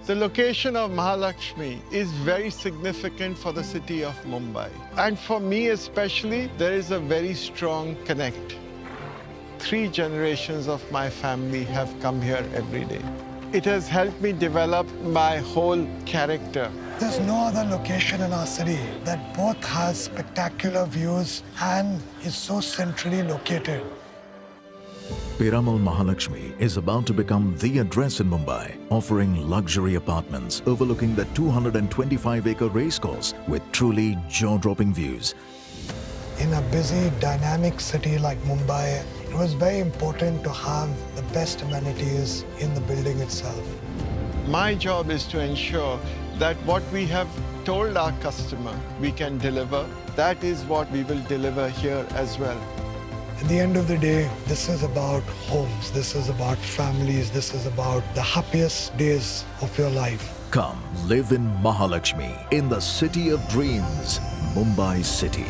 The location of Mahalaxmi is very significant for the city of Mumbai. And for me especially, there is a very strong connect. 3 generations of my family have come here every day. It has helped me develop my whole character. There's no other location in our city that both has spectacular views and is so centrally located. Piramal Mahalaxmi is about to become the address in Mumbai, offering luxury apartments overlooking the 225-acre racecourse with truly jaw-dropping views. In a busy, dynamic city like Mumbai, it was very important to have the best amenities in the building itself. My job is to ensure that what we have told our customer we can deliver, that is what we will deliver here as well. At the end of the day, this is about homes, this is about families, this is about the happiest days of your life. Come live in Mahalaxmi, in the city of dreams, Mumbai City.